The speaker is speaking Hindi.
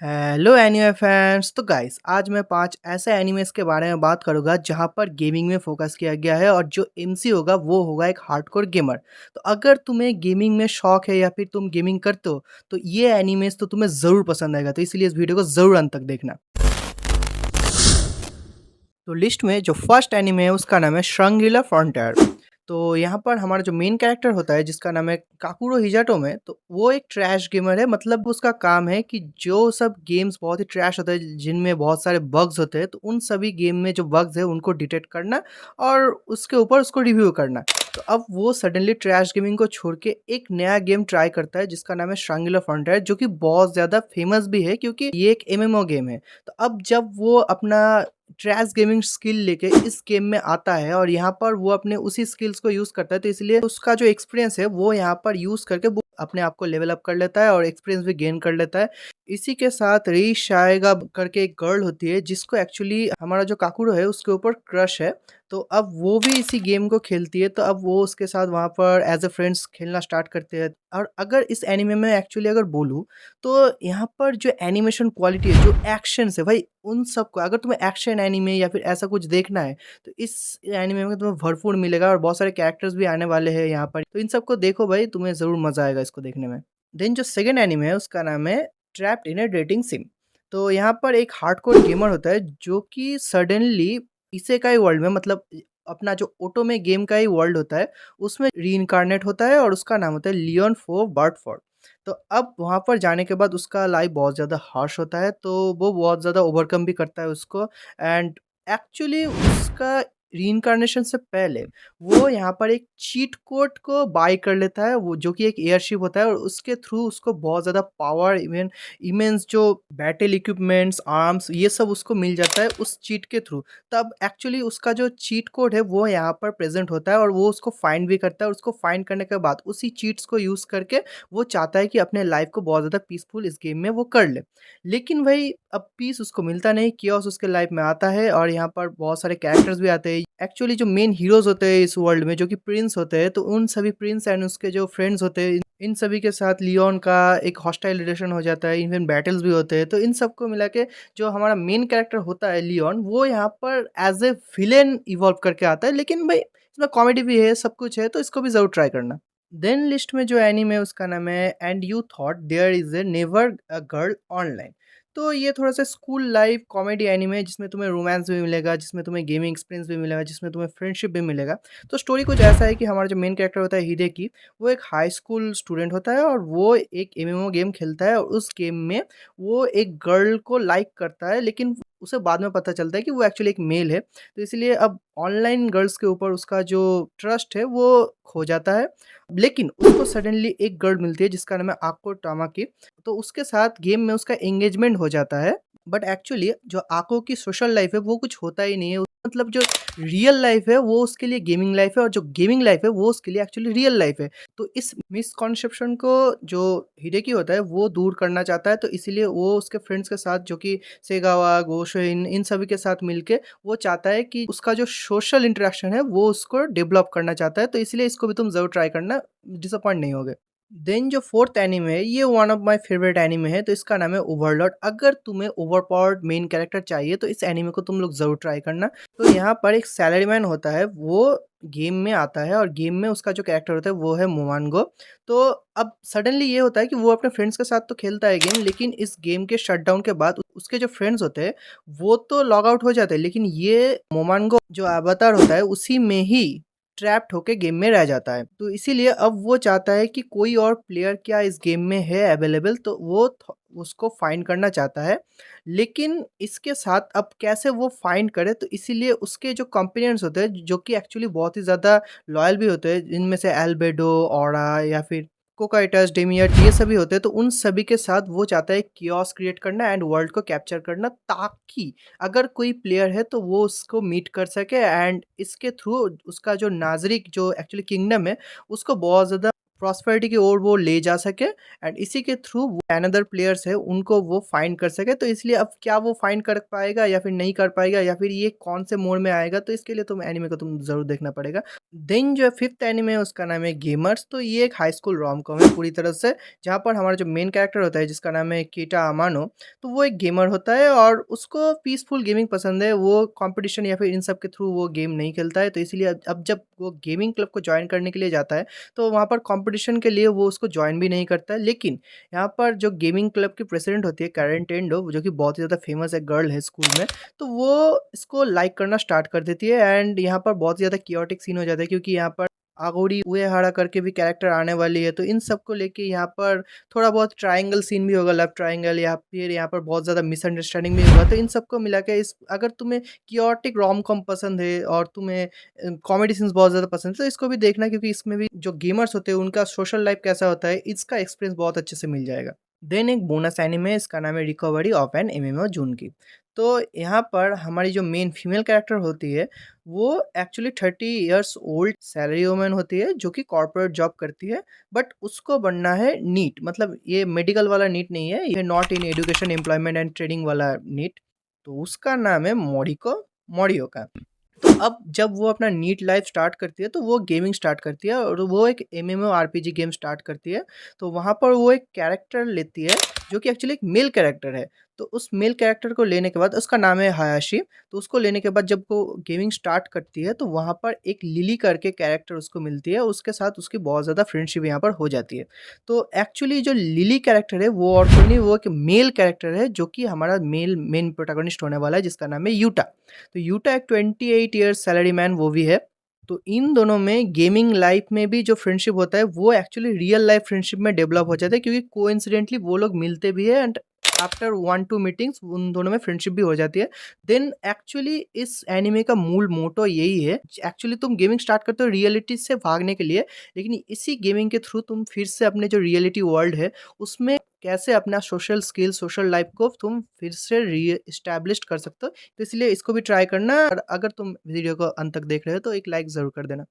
Hello anime fans. तो गाइस आज मैं 5 ऐसे एनिमेस के बारे में बात करूँगा जहाँ पर गेमिंग में फ़ोकस किया गया है और जो एमसी होगा वो होगा एक हार्डकोर गेमर। तो अगर तुम्हें गेमिंग में शौक है या फिर तुम गेमिंग करते हो तो ये एनिमेस तो तुम्हें ज़रूर पसंद आएगा। तो इसलिए इस वीडियो को ज़रूर अंत तक देखना। तो लिस्ट में जो फर्स्ट एनीमे है उसका नाम है श्रृंगलीला फ्रंटियर। तो यहाँ पर हमारा जो मेन कैरेक्टर होता है जिसका नाम है काकुरो हिजाटोमे, तो वो एक ट्रैश गेमर है। मतलब उसका काम है कि जो सब गेम्स बहुत ही ट्रैश होते हैं जिनमें बहुत सारे बग्स होते हैं, तो उन सभी गेम में जो बग्स है उनको डिटेक्ट करना और उसके ऊपर उसको रिव्यू करना। तो अब वो सडनली ट्रैश गेमिंग को छोड़ के एक नया गेम ट्राई करता है जिसका नाम है श्रृंगलीला फ्रंटियर, जो कि बहुत ज़्यादा फेमस भी है क्योंकि ये एक एमएमओ गेम है। तो अब जब वो अपना ट्रैश गेमिंग स्किल लेके इस गेम में आता है और यहाँ पर वो अपने उसी स्किल्स को यूज़ करता है, तो इसलिए उसका जो एक्सपीरियंस है वो यहाँ पर यूज़ करके वो अपने आप को लेवल अप कर लेता है और एक्सपीरियंस भी गेन कर लेता है। इसी के साथ री शायगा करके एक गर्ल होती है जिसको एक्चुअली हमारा जो काकुरो है उसके ऊपर क्रश है। तो अब वो भी इसी गेम को खेलती है, तो अब वो उसके साथ वहाँ पर एज अ फ्रेंड्स खेलना स्टार्ट करते हैं। और अगर इस एनिमे में एक्चुअली अगर बोलूँ तो यहाँ पर जो एनिमेशन क्वालिटी है, जो एक्शंस है भाई, उन सबको अगर तुम्हें एक्शन एनीमे या फिर ऐसा कुछ देखना है, तो इस एनीमे में तुम्हें भरपूर मिलेगा और बहुत सारे कैरेक्टर्स भी आने वाले हैं यहाँ पर। तो इन सबको देखो भाई, तुम्हें ज़रूर मज़ा आएगा इसको देखने में। देन जो सेकंड एनीमे है उसका नाम है trapped in a dating SIM. तो यहाँ पर एक हार्डकोर गेमर होता है जो कि सडनली इसेकाई वर्ल्ड में, मतलब अपना जो ओटोमे गेम का ही वर्ल्ड होता है, उसमें रीइन्कार्नेट होता है और उसका नाम होता है लियोन फो बर्टफोर्ड। तो अब वहाँ पर जाने के बाद उसका लाइफ बहुत ज़्यादा हार्श होता है, तो वो बहुत ज़्यादा ओवरकम भी करता है उसको। एंड एक्चुअली उसका रीइन्कार्नेशन से पहले वो यहाँ पर एक चीट कोड को बाय कर लेता है, वो जो कि एक एयरशिप होता है, और उसके थ्रू उसको बहुत ज़्यादा पावर, इवन इमेंस जो बैटल इक्विपमेंट्स, आर्म्स, ये सब उसको मिल जाता है उस चीट के थ्रू। तब एक्चुअली उसका जो चीट कोड है वो यहाँ पर प्रेज़ेंट होता है और वो उसको फाइंड भी करता है, और उसको फाइंड करने के बाद उसी चीट्स को यूज़ करके वो चाहता है कि अपने लाइफ को बहुत ज़्यादा पीसफुल इस गेम में वो कर ले। लेकिन वही अब पीस उसको मिलता नहीं, chaos उसके लाइफ में आता है और यहाँ पर बहुत सारे कैरेक्टर्स भी आते हैं। एक्चुअली जो मेन हीरोज़ होते हैं इस वर्ल्ड में, जो कि प्रिंस होते हैं, तो उन सभी प्रिंस एंड उसके जो फ्रेंड्स होते हैं, इन सभी के साथ लियोन का एक हॉस्टाइल रिलेशन हो जाता है, इवन बैटल्स भी होते हैं। तो इन सबको मिला के जो हमारा मेन कैरेक्टर होता है लियोन, वो यहाँ पर एज़ ए विलेन इवॉल्व करके आता है। लेकिन भाई इसमें कॉमेडी भी है, सब कुछ है, तो इसको भी ज़रूर ट्राई करना। देन लिस्ट में जो एनीमे है उसका नाम है and you thought there is a never a girl online. तो ये थोड़ा सा स्कूल लाइफ कॉमेडी एनीमे है जिसमें तुम्हें रोमांस भी मिलेगा, जिसमें तुम्हें गेमिंग एक्सपीरियंस भी मिलेगा, जिसमें तुम्हें फ्रेंडशिप भी मिलेगा। तो स्टोरी कुछ ऐसा है कि हमारा जो मेन कैरेक्टर होता है हिडेकी, वो एक हाई स्कूल स्टूडेंट होता है और वो एक एमएमओ गेम खेलता है, और उस गेम में वो एक गर्ल को लाइक करता है, लेकिन उसे बाद में पता चलता है कि वो एक्चुअली एक मेल है। तो इसलिए अब ऑनलाइन गर्ल्स के ऊपर उसका जो ट्रस्ट है वो खो जाता है। लेकिन उसको सडनली एक गर्ल मिलती है जिसका नाम है आको टामाकी। तो उसके साथ गेम में उसका एंगेजमेंट हो जाता है। बट एक्चुअली जो आको की सोशल लाइफ है वो कुछ होता ही नहीं है। मतलब जो रियल लाइफ है वो उसके लिए गेमिंग लाइफ है, और जो गेमिंग लाइफ है वो उसके लिए एक्चुअली रियल लाइफ है। तो इस मिसकॉन्सेप्शन को जो हिडेकी होता है वो दूर करना चाहता है, तो इसीलिए वो उसके फ्रेंड्स के साथ, जो कि सेगावा, गोशो, इन सभी के साथ मिलके वो चाहता है कि उसका जो सोशल इंटरेक्शन है वो उसको डेवलप करना चाहता है। तो इसलिए इसको भी तुम ज़रूर ट्राई करना, डिसअपॉइंट नहीं होगे। देन जो फोर्थ एनीमे है ये one of my favourite anime है, तो इसका नाम है ओवरलॉर्ड। अगर तुम्हें ओवरपावर्ड मेन कैरेक्टर चाहिए तो इस एनीमे को तुम लोग ज़रूर ट्राई करना। तो यहाँ पर एक सैलरीमैन होता है, वो गेम में आता है और गेम में उसका जो कैरेक्टर होता है वो है मोमानगो। तो अब सडनली ये होता है कि वो अपने फ्रेंड्स के साथ तो खेलता है गेम, लेकिन इस गेम के शटडाउन के बाद उसके जो फ्रेंड्स होते हैं वो तो लॉग आउट हो जाते हैं, लेकिन ये मोमानगो जो अवतार होता है उसी में ही ट्रैप्ड होके गेम में रह जाता है। तो इसीलिए अब वो चाहता है कि कोई और प्लेयर क्या इस गेम में है अवेलेबल, तो वो उसको फाइंड करना चाहता है। लेकिन इसके साथ अब कैसे वो फाइंड करे, तो इसीलिए उसके जो कंपेनियंस होते हैं जो कि एक्चुअली बहुत ही ज़्यादा लॉयल भी होते हैं, जिनमें से एल्बेडो, ऑरा या फिर कोकाइटस, डेमियट, ये सभी होते हैं। तो उन सभी के साथ वो चाहता है कियोस्क क्रिएट करना एंड वर्ल्ड को कैप्चर करना, ताकि अगर कोई प्लेयर है तो वो उसको मीट कर सके एंड इसके थ्रू उसका जो नाज़रिक जो एक्चुअली किंगडम है उसको बहुत ज़्यादा प्रॉस्पेरिटी की ओर वो ले जा सके एंड इसी के थ्रू वो अनदर प्लेयर्स है उनको वो फाइंड कर सके। तो इसलिए अब क्या वो फाइंड कर पाएगा या फिर नहीं कर पाएगा या फिर ये कौन से मोड में आएगा, तो इसके लिए तुम एनीमे को तुम ज़रूर देखना पड़ेगा। देन जो 5th एनीमे है उसका नाम है गेमर्स। तो ये एक हाई स्कूल रोम-कॉम है पूरी तरह से, जहाँ पर हमारा जो मेन कैरेक्टर होता है जिसका नाम है कीटा अमानो, तो वो एक गेमर होता है और उसको पीसफुल गेमिंग पसंद है। वो कॉम्पिटिशन या फिर इन सब के थ्रू वो गेम नहीं खेलता है। तो इसीलिए अब जब वो गेमिंग क्लब को जॉइन करने के लिए जाता है, तो वहाँ पर कॉम्पिटिशन के लिए वो उसको जॉइन भी नहीं करता है। लेकिन यहाँ पर जो गेमिंग क्लब की प्रेसिडेंट होती है कैरेन टेंडो, जो कि बहुत ही ज़्यादा फेमस एक गर्ल है स्कूल में, तो वो इसको लाइक करना स्टार्ट कर देती है एंड यहाँ पर बहुत ही ज़्यादा कियोटिक सीन हो जाता है, क्योंकि यहाँ पर आगोरी उएहारा करके भी कैरेक्टर आने वाली है। तो इन सब को लेके यहाँ पर थोड़ा बहुत ट्रायंगल सीन भी होगा, लव ट्रायंगल, या फिर यहाँ पर बहुत ज़्यादा मिसअंडरस्टैंडिंग भी होगा। तो इन सबको मिला के इस अगर तुम्हें कियोटिक रोम-कॉम पसंद है और तुम्हें कॉमेडी सीन्स बहुत ज़्यादा पसंद है, तो इसको भी देखना, क्योंकि इसमें भी जो गेमर्स होते हैं उनका सोशल लाइफ कैसा होता है, इसका एक्सपीरियंस बहुत अच्छे से मिल जाएगा। देन एक बोनस एनीमे है, इसका नाम है रिकवरी ऑफ एन एमएमओ जुनकी। तो यहाँ पर हमारी जो मेन फीमेल कैरेक्टर होती है, वो actually 30 years old salary woman होती है, जो कि कॉर्पोरेट जॉब करती है। बट उसको बनना है नीट, मतलब ये मेडिकल वाला नीट नहीं है, ये not in education employment and training वाला नीट। तो उसका नाम है मोरिको मोरियोका। तो अब जब वो अपना नीट लाइफ स्टार्ट करती है, तो वो गेमिंग स्टार्ट करती है और वो एक एमएमओआरपीजी गेम स्टार्ट करती है। तो वहाँ पर वो एक कैरेक्टर लेती है, जो कि एक्चुअली एक मेल कैरेक्टर है। तो उस मेल कैरेक्टर को लेने के बाद, उसका नाम है हायाशी। तो उसको लेने के बाद जब वो गेमिंग स्टार्ट करती है, तो वहाँ पर एक लिली करके कैरेक्टर उसको मिलती है, उसके साथ उसकी बहुत ज़्यादा फ्रेंडशिप यहाँ पर हो जाती है। तो एक्चुअली जो लिली कैरेक्टर है वो और कोई नहीं, वो एक मेल कैरेक्टर है, जो कि हमारा मेन प्रोटैगनिस्ट होने वाला है, जिसका नाम है यूटा। तो यूटा एक 28 ईयर्स सैलरी मैन वो भी है। तो इन दोनों में गेमिंग लाइफ में भी जो फ्रेंडशिप होता है, वो एक्चुअली रियल लाइफ फ्रेंडशिप में डेवलप हो जाता है, क्योंकि कोइंसिडेंटली वो लोग मिलते भी है एंड आफ्टर 1-2 मीटिंग्स उन दोनों में फ्रेंडशिप भी हो जाती है। देन एक्चुअली इस एनीमे का मूल मोटो यही है, एक्चुअली तुम गेमिंग स्टार्ट करते हो रियलिटी से भागने के लिए, लेकिन इसी गेमिंग के थ्रू तुम फिर से अपने जो रियलिटी वर्ल्ड है, उसमें कैसे अपना सोशल स्किल, सोशल लाइफ को तुम फिर से री-एस्टैब्लिश कर सकते हो। तो इसलिए इसको भी ट्राई करना, और अगर तुम वीडियो को अंत तक देख रहे हो तो एक लाइक ज़रूर कर देना।